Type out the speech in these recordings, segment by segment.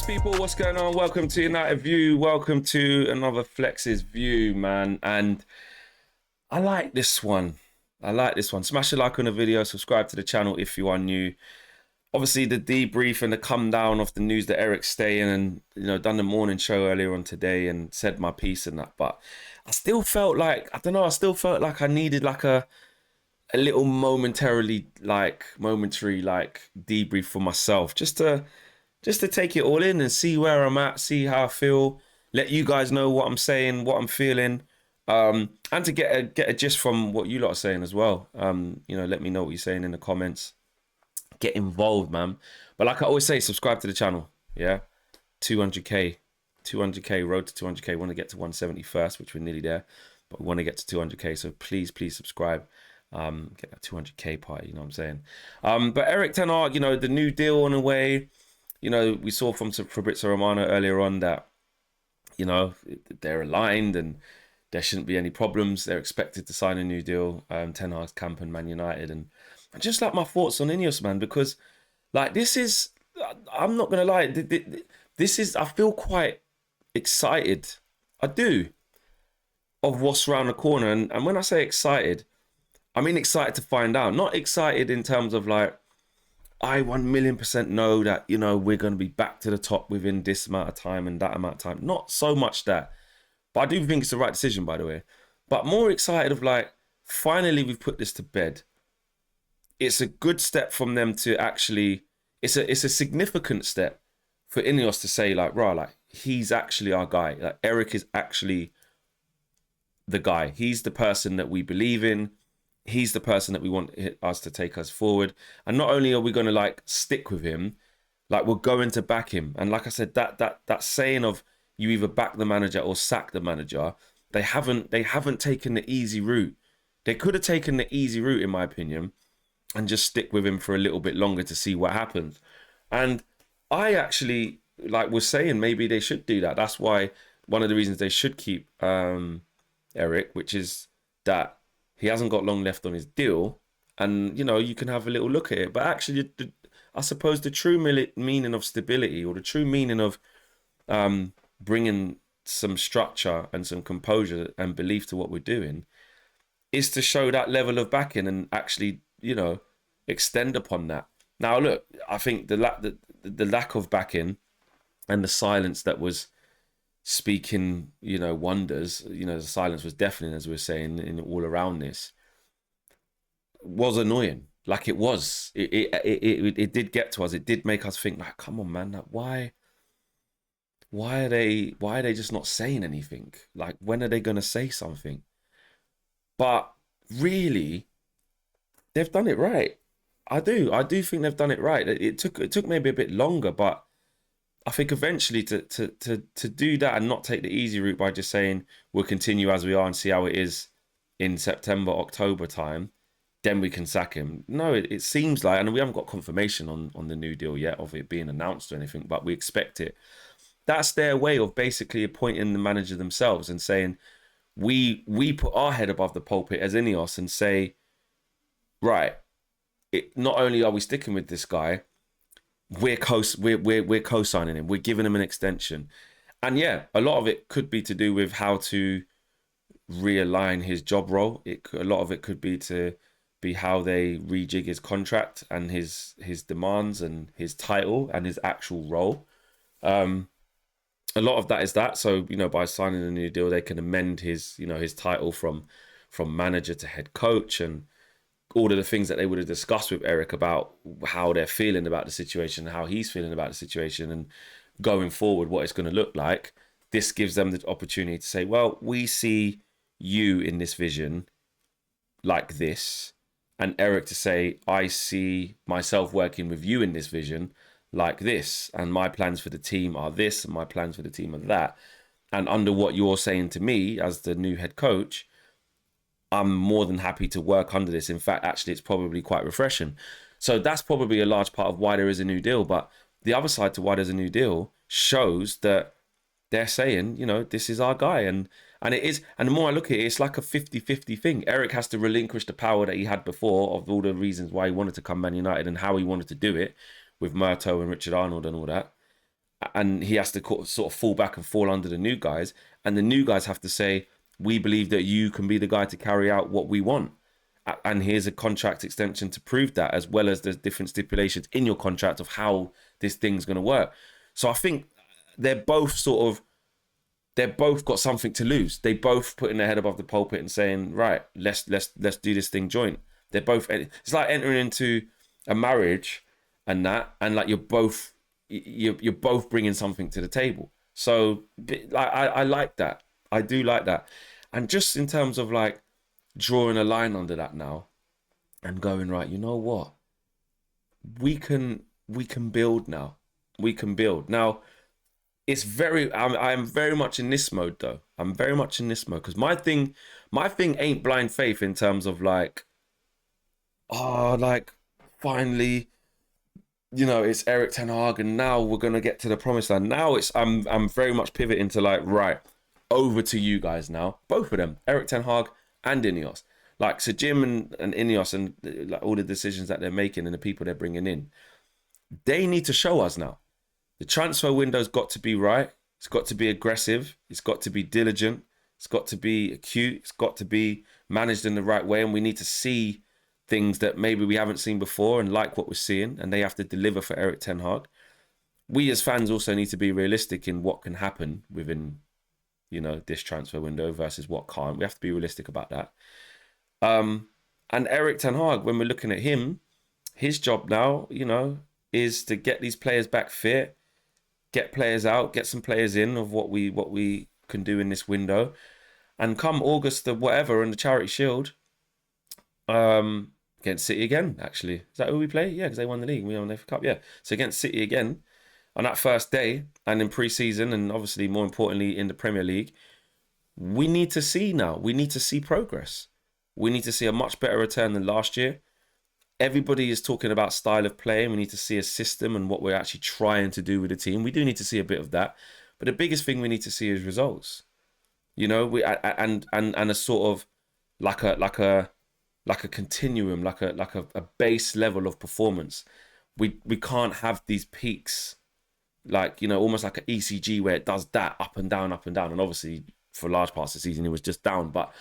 people, what's going on? Welcome to United View. Welcome to another Flex's View, man. And I like this one. Smash a like on the video, subscribe to the channel if you are new. Obviously, the debrief and the come down of the news that Erik's staying, and done the morning show earlier on today and said my piece and that. But I still felt like I needed like a little momentary debrief for myself, just to take it all in and see where I'm at, see how I feel, let you guys know what I'm saying, what I'm feeling, and to get a gist from what you lot are saying as well. Let me know what you're saying in the comments. Get involved, man. But like I always say, subscribe to the channel. Yeah, 200k, road to 200k. Want to get to 170 first, which we're nearly there, but we want to get to 200k. So please subscribe. Get that 200k party. You know what I'm saying? But Erik ten Hag, the new deal on the way. We saw from Fabrizio Romano earlier on that, they're aligned and there shouldn't be any problems. They're expected to sign a new deal, Ten Hag's camp and Man United. And just like my thoughts on INEOS, man, because like this is, I'm not going to lie, this is, I feel quite excited. I do, of what's around the corner. And when I say excited, I mean excited to find out. Not excited in terms of like, I 1,000,000% know that, we're going to be back to the top within this amount of time and that amount of time. Not so much that. But I do think it's the right decision, by the way. But more excited of like, finally we've put this to bed. It's a good step from them to actually, it's a significant step for INEOS to say like, rah, like, he's actually our guy. Like, Erik is actually the guy. He's the person that we believe in. He's the person that we want us to take us forward. And not only are we going to like stick with him, like we're going to back him. And like I said, that saying of you either back the manager or sack the manager, they haven't taken the easy route. They could have taken the easy route, in my opinion, and just stick with him for a little bit longer to see what happens. And I actually was saying maybe they should do that. That's why one of the reasons they should keep Erik, which is that he hasn't got long left on his deal, and you can have a little look at it. But actually, I suppose the true meaning of stability, or the true meaning of bringing some structure and some composure and belief to what we're doing, is to show that level of backing and actually, extend upon that. Now, look, I think the lack of backing and the silence that was speaking, wonders, the silence was deafening, as we were saying, in all around this, was annoying. Like it was, it did get to us. It did make us think, like, come on, man, like, why are they just not saying anything? Like, when are they going to say something? But really, they've done it right. I do think they've done it right. It took maybe a bit longer, but I think eventually to do that and not take the easy route by just saying we'll continue as we are and see how it is in September, October time, then we can sack him. No, it seems like, and we haven't got confirmation on the new deal yet of it being announced or anything, but we expect it. That's their way of basically appointing the manager themselves and saying, we put our head above the pulpit as INEOS and say, right, not only are we sticking with this guy, we're co-signing him. We're giving him an extension. And yeah, a lot of it could be to do with how to realign his job role. A lot of it could be to be how they rejig his contract and his demands and his title and his actual role. A lot of that is that. So, by signing a new deal, they can amend his title from manager to head coach, and all of the things that they would have discussed with Erik about how they're feeling about the situation, how he's feeling about the situation, and going forward, what it's going to look like. This gives them the opportunity to say, well, we see you in this vision like this. And Erik to say, I see myself working with you in this vision like this. And my plans for the team are this, and my plans for the team are that. And under what you're saying to me as the new head coach, I'm more than happy to work under this. In fact, actually, it's probably quite refreshing. So that's probably a large part of why there is a new deal. But the other side to why there's a new deal shows that they're saying, this is our guy. And it is. And the more I look at it, it's like a 50-50 thing. Erik has to relinquish the power that he had before of all the reasons why he wanted to come Man United and how he wanted to do it with Murto and Richard Arnold and all that. and he has to sort of fall back and fall under the new guys, and the new guys have to say, we believe that you can be the guy to carry out what we want, and here's a contract extension to prove that, as well as the different stipulations in your contract of how this thing's going to work. So I think they're both got something to lose. They both putting their head above the pulpit and saying, right, let's do this thing joint. They're both, it's like entering into a marriage and like you're both bringing something to the table. So I like that. I do like that. And just in terms of like drawing a line under that now and going, right, you know what? We can build now. We can build. Now, it's I'm very much in this mode though. I'm very much in this mode because my thing ain't blind faith in terms of like, like finally, it's Erik ten Hag and now we're gonna get to the promised land. Now I'm very much pivoting to like, right, over to you guys now. Both of them, Erik ten Hag and INEOS. Like, so Jim and INEOS and like all the decisions that they're making and the people they're bringing in, they need to show us now. The transfer window's got to be right. It's got to be aggressive. It's got to be diligent. It's got to be acute. It's got to be managed in the right way. And we need to see things that maybe we haven't seen before and like what we're seeing. And they have to deliver for Erik ten Hag. We as fans also need to be realistic in what can happen within, this transfer window versus what can't. We have to be realistic about that. And Erik ten Hag, when we're looking at him, his job now, is to get these players back fit, get players out, get some players in of what we can do in this window, and come August the whatever and the Charity Shield, against City again. Actually, is that who we play? Yeah, because they won the league. We won the FA Cup. Yeah, so against City again on that first day, and in pre-season, and obviously more importantly in the Premier League, we need to see now. We need to see progress. We need to see a much better return than last year. Everybody is talking about style of play, and we need to see a system and what we're actually trying to do with the team. We do need to see a bit of that, but the biggest thing we need to see is results. We and a sort of like a continuum, like a base level of performance. We can't have these peaks, like almost like an ECG where it does that up and down, and obviously for large parts of the season it was just down. But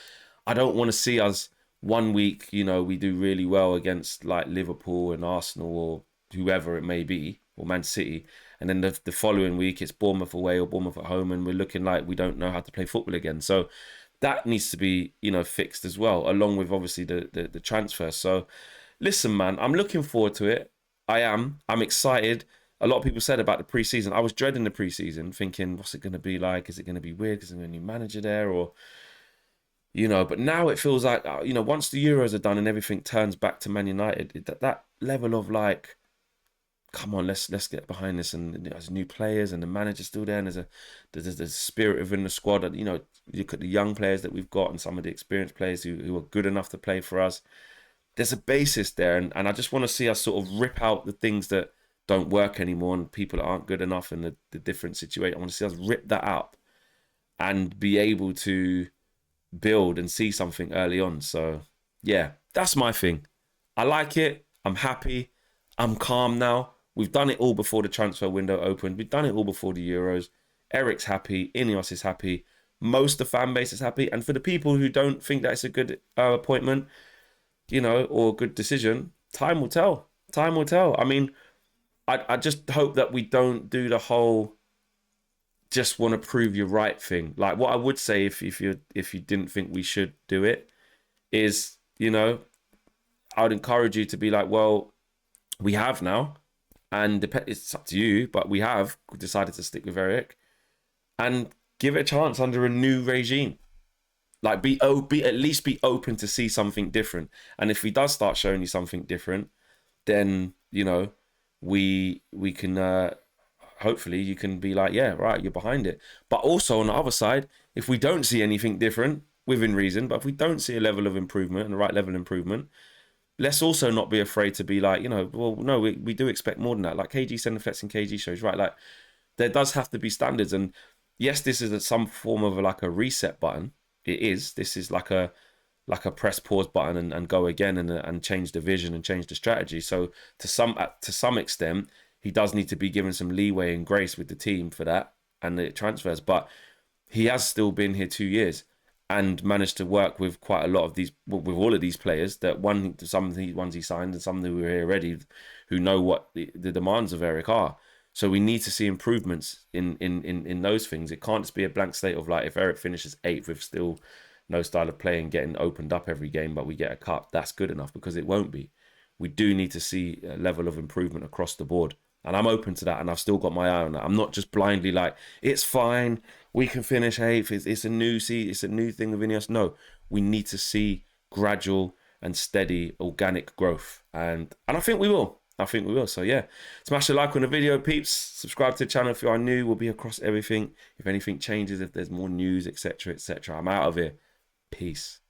I don't want to see us. One week, we do really well against like Liverpool and Arsenal or whoever it may be, or Man City, and then the following week it's Bournemouth away or Bournemouth at home, and we're looking like we don't know how to play football again. So that needs to be fixed as well, along with obviously the transfer. So listen, man, I'm looking forward to it. I'm excited. A lot of people said about the preseason. I was dreading the preseason, thinking, what's it going to be like? Is it going to be weird? Is there a new manager there? Or but now it feels like, once the Euros are done and everything turns back to Man United, that level of like, come on, let's get behind this, and there's new players and the manager's still there, and there's a spirit within the squad. And you look at the young players that we've got and some of the experienced players who are good enough to play for us. There's a basis there, and I just want to see us sort of rip out the things that don't work anymore and people that aren't good enough in the different situation. I want to see us rip that up and be able to build and see something early on. So yeah, that's my thing. I like it. I'm happy. I'm calm now. We've done it all before the transfer window opened. We've done it all before the Euros. Erik's happy. INEOS is happy. Most of the fan base is happy. And for the people who don't think that it's a good appointment, or a good decision, time will tell. Time will tell. I mean, I just hope that we don't do the whole just want to prove you're right thing. Like, what I would say if you didn't think we should do it is, I would encourage you to be like, well, we have now, and it's up to you, but we have decided to stick with Erik and give it a chance under a new regime. Like, at least be open to see something different. And if he does start showing you something different, then we can. Hopefully you can be like, yeah, right, you're behind it. But also on the other side, if we don't see anything different, within reason, but if we don't see a level of improvement and the right level of improvement, let's also not be afraid to be like, well, no, we do expect more than that. Like KG said in the Flexing KG shows, right? Like, there does have to be standards. And yes, this is some form of like a reset button. It is. This is like a press pause button and go again and change the vision and change the strategy. So to some extent, he does need to be given some leeway and grace with the team for that and the transfers. But he has still been here 2 years and managed to work with quite a lot of these, with all of these players. That some of the ones he signed and some who were here already, who know what the demands of Erik are. So we need to see improvements in those things. It can't just be a blank slate of like, if Erik finishes 8th with still no style of play and getting opened up every game, but we get a cup, that's good enough, because it won't be. We do need to see a level of improvement across the board. And I'm open to that, and I've still got my eye on that. I'm not just blindly like, it's fine, we can finish 8th, it's a new it's a new thing with INEOS. No, we need to see gradual and steady organic growth. And I think we will. So yeah, smash a like on the video, peeps. Subscribe to the channel if you are new. We'll be across everything. If anything changes, if there's more news, etc., etc. I'm out of here. Peace.